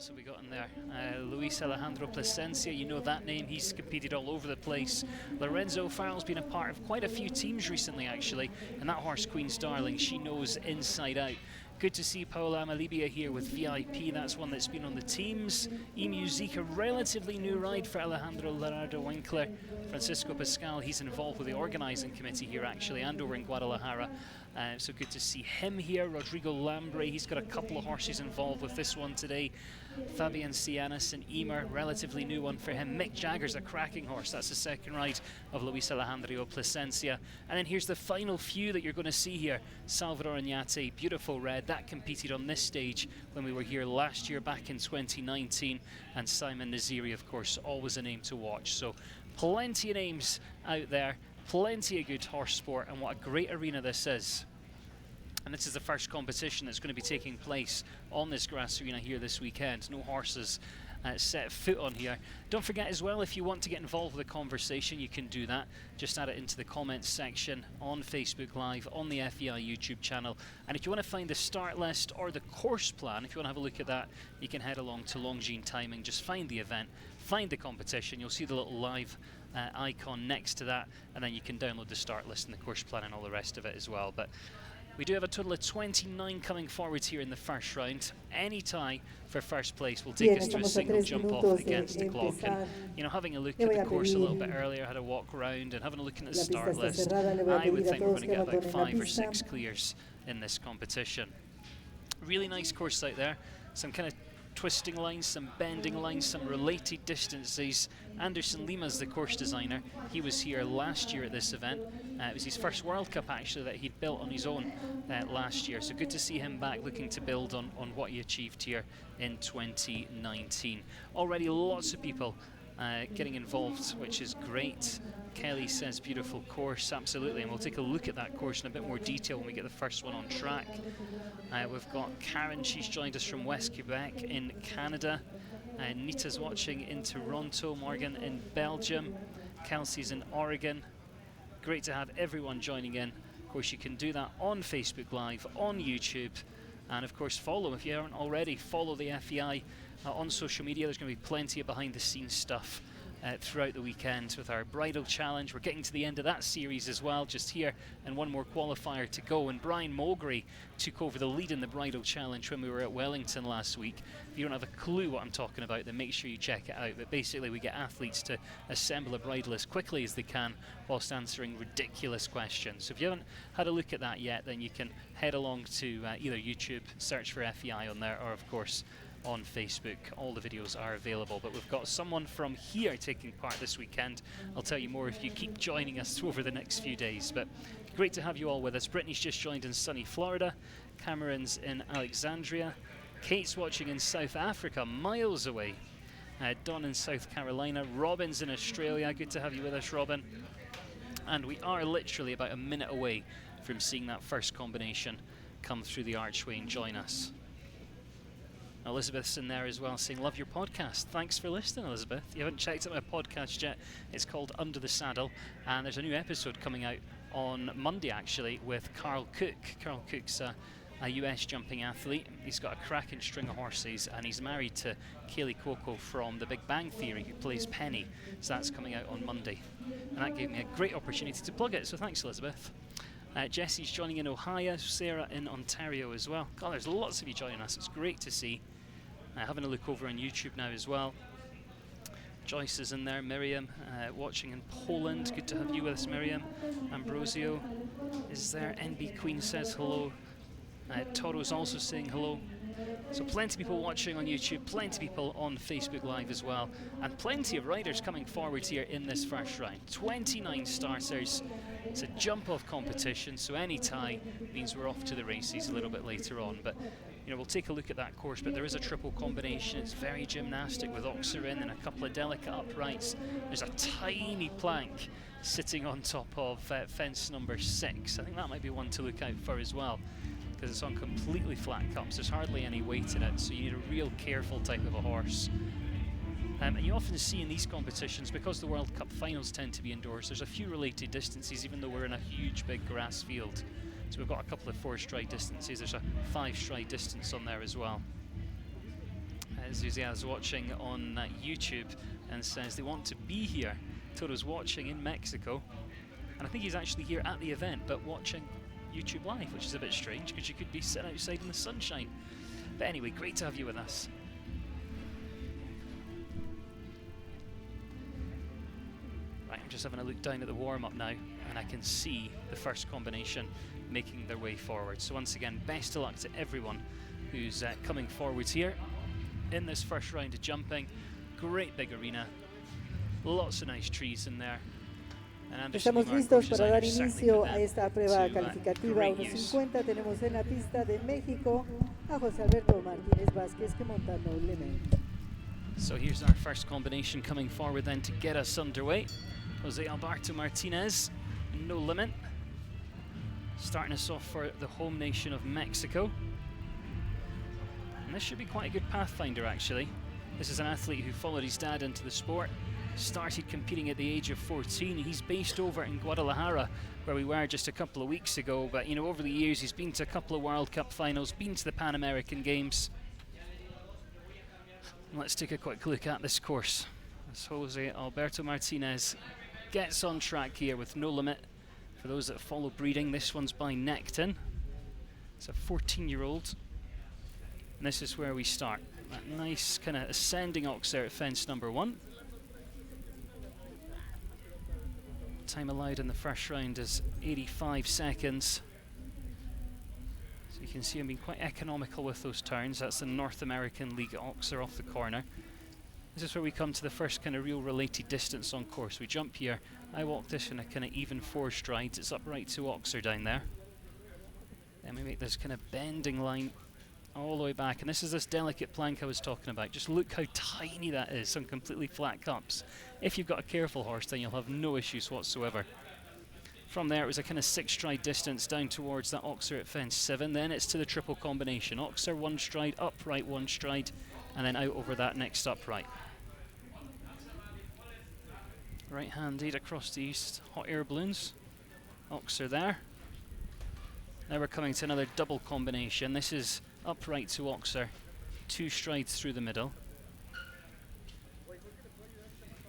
else have we got in there? Luis Alejandro Plasencia, you know that name, he's competed all over the place. Lorenzo Farrell's been a part of quite a few teams recently actually, and that horse Queen's Darling, she knows inside out. Good to see Paola Amalibia here with VIP, that's one that's been on the teams. E-Music, a relatively new ride for Alejandro Lerardo Winkler. Francisco Pascal, he's involved with the organising committee here actually, and over in Guadalajara. So good to see him here. Rodrigo Lambre, he's got a couple of horses involved with this one today. Fabian Cianis and Emer, relatively new one for him. Mick Jagger's a cracking horse, that's the second ride of Luis Alejandro Plasencia. And then here's the final few that you're going to see here. Salvador Oñate, beautiful red, that competed on this stage when we were here last year back in 2019. And Simon Naziri, of course, always a name to watch. So plenty of names out there, plenty of good horse sport, and what a great arena this is. And this is the first competition that's going to be taking place on this grass arena here this weekend. No horses set foot on here. Don't forget as well, if you want to get involved with the conversation, you can do that. Just add it into the comments section on Facebook Live, on the FEI YouTube channel. And if you want to find the start list or the course plan, if you want to have a look at that, you can head along to Longines Timing. Just find the event, find the competition. You'll see the little live icon next to that, and then you can download the start list and the course plan and all the rest of it as well. But we do have a total of 29 coming forwards here in the first round. Any tie for first place will take us to a single jump off against the clock. And, you know, having a look at the course a little bit earlier, had a walk around and having a look at the start list, I would think we're going to get about 5 or 6 clears in this competition. Really nice course out there. Some kind of twisting lines, some bending lines, some related distances. Anderson Lima's the course designer. He was here last year at this event. It was his first World Cup actually that he'd built on his own last year. So good to see him back looking to build on what he achieved here in 2019. Already lots of people getting involved, which is great. Kelly says beautiful course, absolutely, and we'll take a look at that course in a bit more detail when we get the first one on track. We've got Karen, she's joined us from West Quebec in Canada. Nita's watching in Toronto, Morgan in Belgium, Kelsey's in Oregon. Great to have everyone joining in. Of course, you can do that on Facebook Live, on YouTube, and of course follow, if you haven't already, follow the FEI on social media. There's going to be plenty of behind the scenes stuff throughout the weekend with our bridal challenge. We're getting to the end of that series as well, just here, and one more qualifier to go. And Brian Mulgrew took over the lead in the bridal challenge when we were at Wellington last week. If you don't have a clue what I'm talking about, then make sure you check it out. But basically we get athletes to assemble a bridal as quickly as they can whilst answering ridiculous questions. So if you haven't had a look at that yet, then you can head along to either YouTube, search for FEI on there, or of course on Facebook. All the videos are available, but we've got someone from here taking part this weekend. I'll tell you more if you keep joining us over the next few days, but great to have you all with us. Brittany's just joined in sunny Florida, Cameron's in Alexandria, Kate's watching in South Africa, miles away, Don in South Carolina, Robin's in Australia. Good to have you with us, Robin. And we are literally about a minute away from seeing that first combination come through the archway and join us. Elizabeth's in there as well, saying, love your podcast. Thanks for listening, Elizabeth. You haven't checked out my podcast yet. It's called Under the Saddle, and there's a new episode coming out on Monday, actually, with Carl Cook. Carl Cook's a US jumping athlete. He's got a cracking string of horses, and he's married to Kaylee Cuoco from The Big Bang Theory, who plays Penny. So that's coming out on Monday. And that gave me a great opportunity to plug it, so thanks, Elizabeth. Jesse's joining in Ohio, Sarah in Ontario as well. God, there's lots of you joining us. It's great to see. Having a look over on YouTube now as well. Joyce is in there, Miriam watching in Poland. Good to have you with us, Miriam. Ambrosio is there. NB Queen says hello. Toro's also saying hello. So plenty of people watching on YouTube, plenty of people on Facebook Live as well, and plenty of riders coming forward here in this first round. 29 starters. It's a jump-off competition, so any tie means we're off to the races a little bit later on. But you know, we'll take a look at that course, but there is a triple combination. It's very gymnastic with Oxer in and a couple of delicate uprights. There's a tiny plank sitting on top of fence number 6. I think that might be one to look out for as well, because it's on completely flat cups. There's hardly any weight in it, so you need a real careful type of a horse. And you often see in these competitions, because the World Cup finals tend to be indoors, there's a few related distances, even though we're in a huge big grass field. So we've got a couple of 4-stride distances. There's a 5-stride distance on there as well. Zuzia's watching on YouTube and says they want to be here. Toro's watching in Mexico, and I think he's actually here at the event but watching YouTube live, which is a bit strange because you could be sitting outside in the sunshine. But anyway, great to have you with us. Right, I'm just having a look down at the warm-up now, and I can see the first combination making their way forward. So once again, best of luck to everyone who's coming forwards here in this first round of jumping. Great big arena, lots of nice trees in there. Estamos listos para dar inicio a esta prueba calificativa 1.50. Tenemos en la pista de México a José Alberto Martínez Vázquez, que monta No Limit. So here's our first combination coming forward then to get us underway. José Alberto Martínez, No Limit, starting us off for the home nation of Mexico. And this should be quite a good pathfinder, actually. This is an athlete who followed his dad into the sport, started competing at the age of 14. He's based over in Guadalajara, where we were just a couple of weeks ago, but you know, over the years he's been to a couple of World Cup finals, been to the Pan American Games. And let's take a quick look at this course as José Alberto Martínez gets on track here with No Limit. For those that follow breeding, this one's by Necton. It's a 14-year-old. And this is where we start. That nice kind of ascending oxer at fence number 1. Time allowed in the first round is 85 seconds. So you can see I'm being quite economical with those turns. That's the North American League oxer off the corner. This is where we come to the first kind of real related distance on course. We jump here. I walk this in a kind of even 4 strides. It's upright to oxer down there. Then we make this kind of bending line all the way back, and this is this delicate plank I was talking about. Just look how tiny that is, some completely flat cups. If you've got a careful horse, then you'll have no issues whatsoever. From there, it was a kind of 6 stride distance down towards that oxer at fence 7. Then it's to the triple combination. Oxer 1 stride, upright 1 stride, and then out over that next upright. Right-handed across the east, hot air balloons. Oxer there. Now we're coming to another double combination. This is upright to oxer, 2 strides through the middle.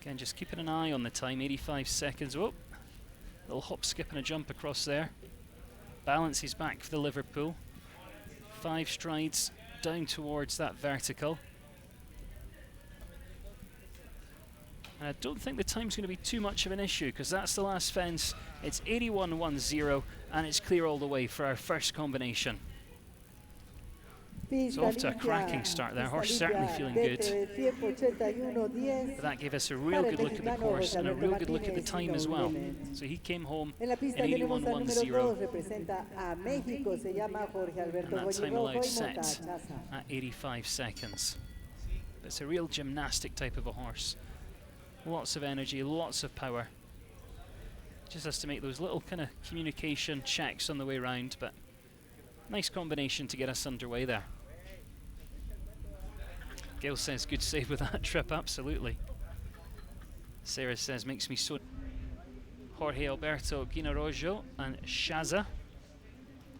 Again, just keeping an eye on the time, 85 seconds. Whoa, little hop, skip and a jump across there. Balances back for the Liverpool. 5 strides down towards that vertical. And I don't think the time's going to be too much of an issue, because that's the last fence. It's 81.10, and it's clear all the way for our first combination. So off to a cracking start there. Horse certainly feeling good. But that gave us a real good look at the course and a real good look at the time as well. So he came home in 81.10. And that time allowed set at 85 seconds. But it's a real gymnastic type of a horse. Lots of energy, lots of power. Just has to make those little kind of communication checks on the way round, but nice combination to get us underway there. Gail says, good save with that trip, absolutely. Sarah says, makes me so... Jorge Alberto Guinarrojo and Shaza.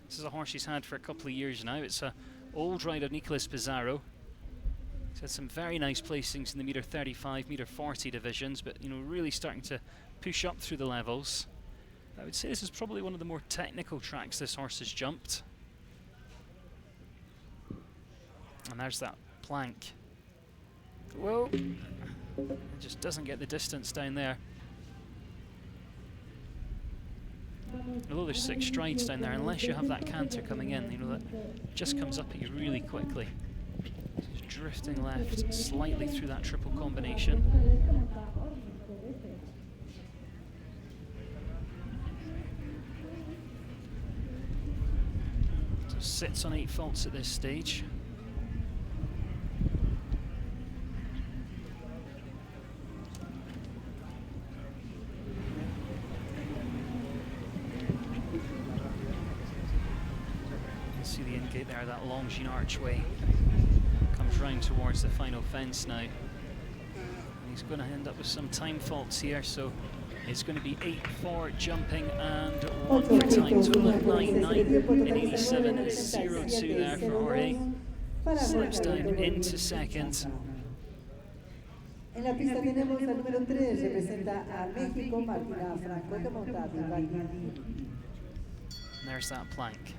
This is a horse he's had for a couple of years now. It's a old rider, Nicolas Pizarro. He's had some very nice placings in the meter 35, meter 40 divisions, but you know, really starting to push up through the levels. I would say this is probably one of the more technical tracks this horse has jumped. And there's that plank. Whoa! It just doesn't get the distance down there. Although there's 6 strides down there, unless you have that canter coming in, you know, that just comes up at you really quickly. Just drifting left slightly through that triple combination. So sits on 8 faults at this stage. See the in-gate there, that Longines archway comes round towards the final fence now. And he's going to end up with some time faults here, so it's going to be 8-4 jumping and 1 for time. Total of 9-9 and 87.02 there for Jorge. Slips down into second. En la pista tenemos al número 3, representa a México, Martina Franco, que monta BanBajío. There's that plank.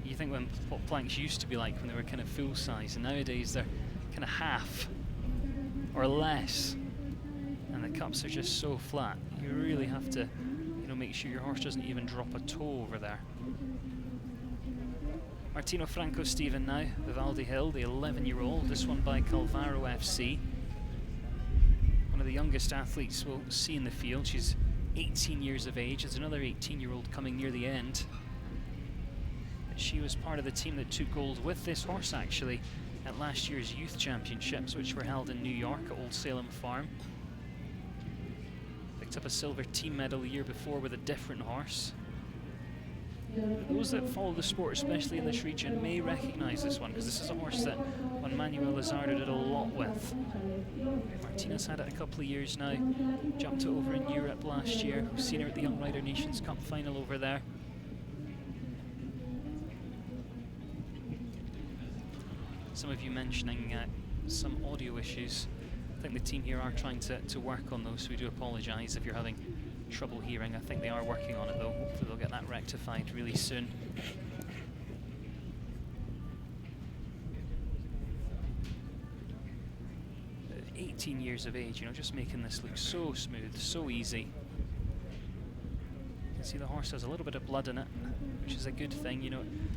You think what planks used to be like when they were kind of full size, and nowadays they're kind of half or less, and the cups are just so flat. You really have to, make sure your horse doesn't even drop a toe over there. Martino Franco Steven now, Vivaldi Hill, the 11-year-old, this one by Calvaro FC. One of the youngest athletes we'll see in the field. She's 18 years of age. There's another 18-year-old coming near the end. She was part of the team that took gold with this horse, actually, at last year's Youth Championships, which were held in New York at Old Salem Farm. Picked up a silver team medal the year before with a different horse. Those that follow the sport, especially in this region, may recognise this one, because this is a horse that Juan Manuel Lizardo did a lot with. Martina's had it a couple of years now, jumped it over in Europe last year. We've seen her at the Young Rider Nations Cup final over there. Some of you mentioning some audio issues. I think the team here are trying to work on those, so we do apologise if you're having trouble hearing. I think they are working on it though. Hopefully they'll get that rectified really soon. At 18 years of age, just making this look so smooth, so easy. You can see the horse has a little bit of blood in it, which is a good thing.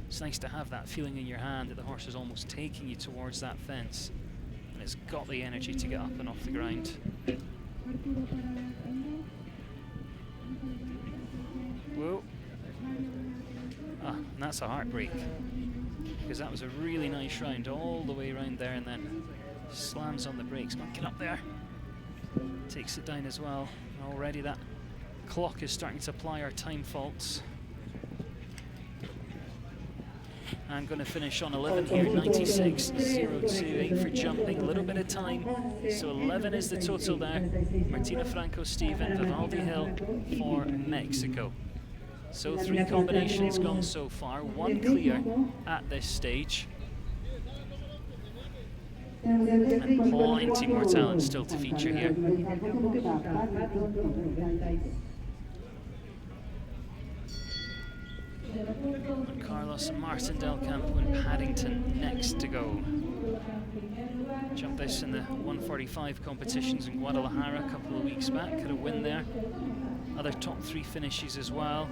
It's nice to have that feeling in your hand that the horse is almost taking you towards that fence, and it's got the energy to get up and off the ground. Whoa. And that's a heartbreak, because that was a really nice round all the way around there, and then slams on the brakes. Come on, get up there. Takes it down as well. Already that clock is starting to apply our time faults. I'm going to finish on 11 here, 96.028 for jumping. A little bit of time, so 11 is the total there. Martina Franco Steven, Vivaldi Hill for Mexico. So 3 combinations gone so far, 1 clear at this stage. And plenty more talent still to feature here. And Carlos and Martin Del Campo and Paddington next to go. Jumped this in the 145 competitions in Guadalajara a couple of weeks back, had a win there. Other top 3 finishes as well.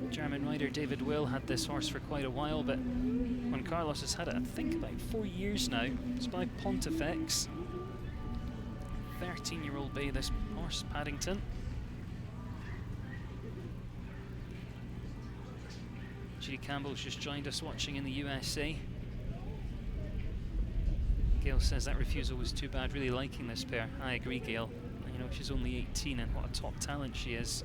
German rider David Will had this horse for quite a while, but Juan Carlos has had it, I think, about 4 years now. It's by Pontifex. 13-year-old bay, this horse, Paddington. Judy Campbell's just joined us watching in the USA. Gail says that refusal was too bad, really liking this pair. I agree, Gail. She's only 18 and what a top talent she is.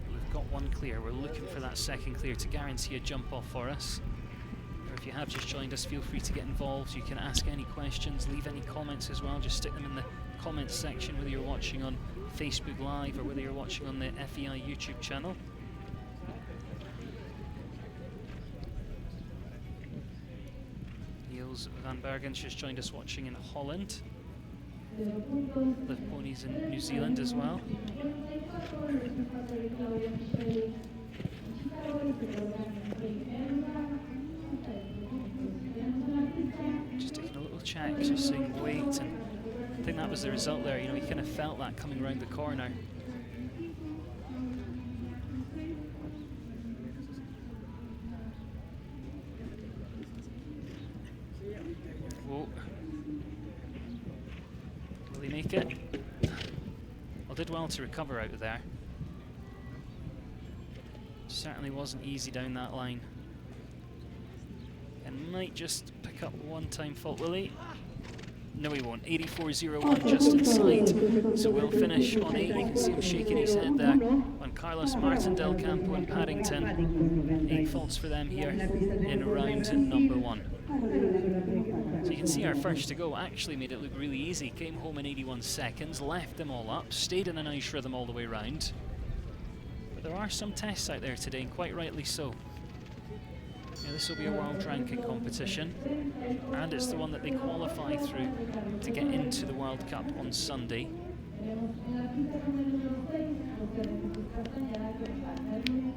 We've got 1 clear. We're looking for that second clear to guarantee a jump off for us. Or if you have just joined us, feel free to get involved. You can ask any questions, leave any comments as well. Just stick them in the comments section, whether you're watching on Facebook Live or whether you're watching on the FEI YouTube channel. Niels van Bergen's just joined us watching in Holland. Live Ponies in New Zealand as well. Just taking a little check, just saying wait, and I think that was the result there. You kind of felt that coming around the corner. Whoa. Will he make it? Well, did well to recover out of there. Certainly wasn't easy down that line. And might just pick up 1 time fault, will he? No, he won't. 84.01 just inside. So we'll finish on 8. You can see him shaking his head there on Carlos Martin del Campo and Paddington. 8 faults for them here in round number 1. So you can see our first to go actually made it look really easy. Came home in 81 seconds, left them all up, stayed in a nice rhythm all the way round. But there are some tests out there today, and quite rightly so. Yeah, this will be a world ranking competition, and it's the one that they qualify through to get into the World Cup on Sunday.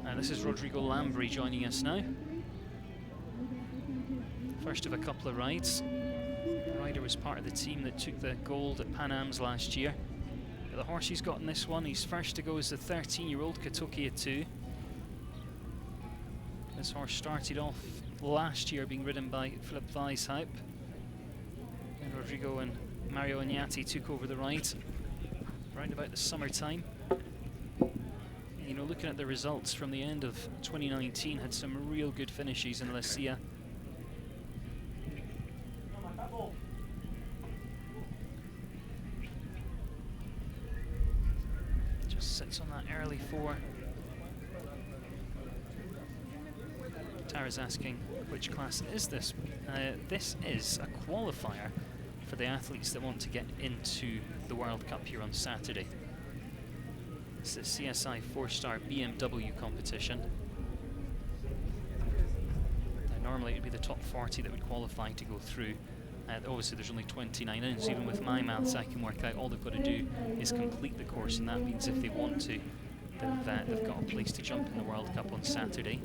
And this is Rodrigo Lambre joining us now. First of a couple of rides. The rider was part of the team that took the gold at Pan Am's last year. But the horse he's got in this one, he's first to go is the 13-year-old Katokia 2. This horse started off last year being ridden by Philip Weishaupt. And Rodrigo and Mario Ignati took over the ride around about the summertime. And, you know, looking at the results from the end of 2019, had some real good finishes in La Silla. Just sits on that early 4. Tara's asking, which class is this? This is a qualifier for the athletes that want to get into the World Cup here on Saturday. It's the CSI 4-star BMW competition. Normally it would be the top 40 that would qualify to go through. Obviously there's only 29 in, so even with my maths I can work out all they've got to do is complete the course, and that means if they want to, they've got a place to jump in the World Cup on Saturday.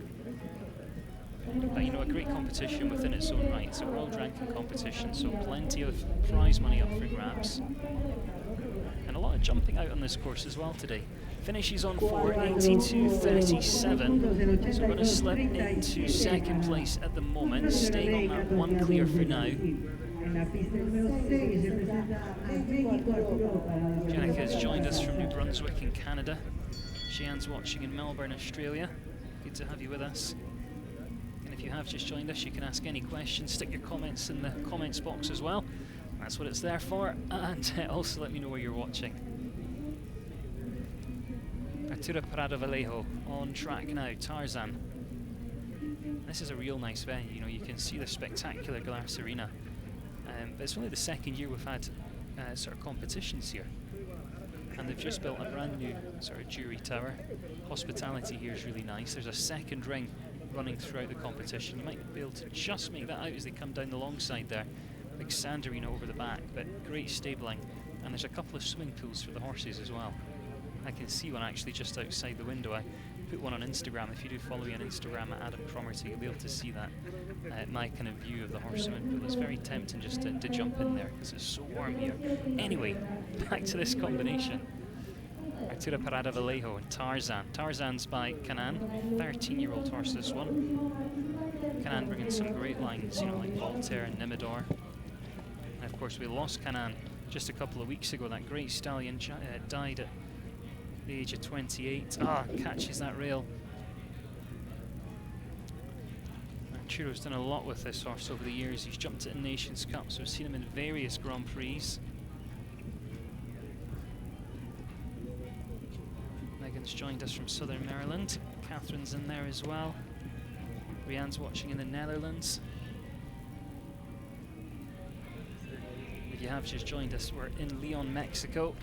But you know, a great competition within its own right. It's a world ranking competition, so plenty of prize money up for grabs. And a lot of jumping out on this course as well today. Finishes on 4, 82.37. So we're going to slip into second place at the moment, staying on that 1 clear for now. Jenica has joined us from New Brunswick in Canada. Shean's watching in Melbourne, Australia. Good to have you with us. If you have just joined us, you can ask any questions, stick your comments in the comments box as well. That's what it's there for, and also let me know where you're watching. Arturo Parada Vallejo on track now, Tarzan. This is a real nice venue, you know, you can see the spectacular glass arena. But it's only the second year we've had sort of competitions here. And they've just built a brand new sort of jury tower. Hospitality here is really nice. There's a second ring running throughout the competition. You might be able to just make that out as they come down the long side there. Big sand arena over the back, but great stabling. And there's a couple of swimming pools for the horses as well. I can see one actually just outside the window. I put one on Instagram. If you do follow me on Instagram at Adam Cromarty, you'll be able to see that. My kind of view of the horse swimming pool. It's very tempting just to jump in there because it's so warm here. Anyway, back to this combination. Arturo Parada Vallejo and Tarzan. Tarzan's by Canaan, 13-year-old horse this one. Canaan bringing some great lines, you know, like Voltaire and Nimidor. And of course we lost Canaan just a couple of weeks ago. That great stallion died at the age of 28. Catches that rail. Arturo's done a lot with this horse over the years. He's jumped it in Nations Cup, so we've seen him in various Grand Prix. Megan's joined us from Southern Maryland. Catherine's in there as well. Rianne's watching in the Netherlands. If you have just joined us, we're in Leon, Mexico.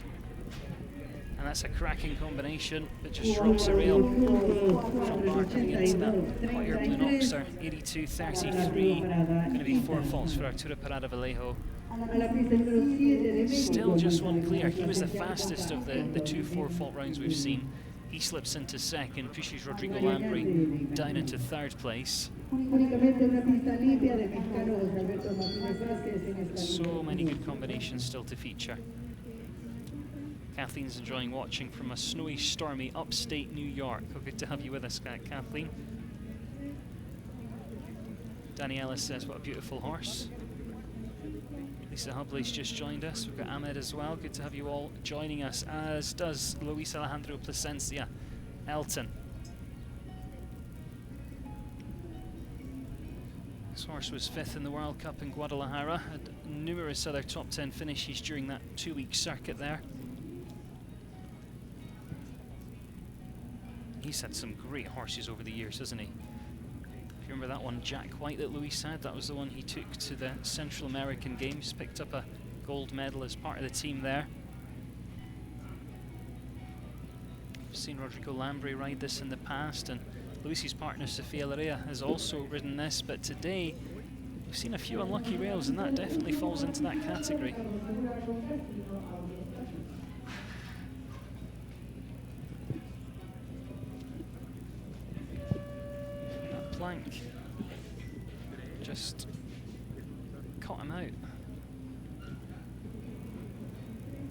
And that's a cracking combination that just drops a rail from Bar coming into that higher blue Oxer. 82.33, going to be 4 faults for Arturo Parada Vallejo. Still just 1 clear. He was the fastest of the 2 4-fault rounds we've seen. He slips into second, pushes Rodrigo Lambre down into 3rd place. So many good combinations still to feature. Kathleen's enjoying watching from a snowy, stormy upstate New York. Oh, good to have you with us, Kathleen. Danny Ellis says, what a beautiful horse. Lisa Hubley's just joined us. We've got Ahmed as well. Good to have you all joining us, as does Luis Alejandro Plasencia. Elton. This horse was 5th in the World Cup in Guadalajara, had numerous other top 10 finishes during that 2-week circuit there. He's had some great horses over the years, hasn't he? If you remember that one, Jack White, that Luis had, that was the one he took to the Central American Games, picked up a gold medal as part of the team there. I've seen Rodrigo Lambre ride this in the past, and Luis's partner Sofia Larea has also ridden this, but today we've seen a few unlucky rails, and that definitely falls into that category. That plank just caught him out.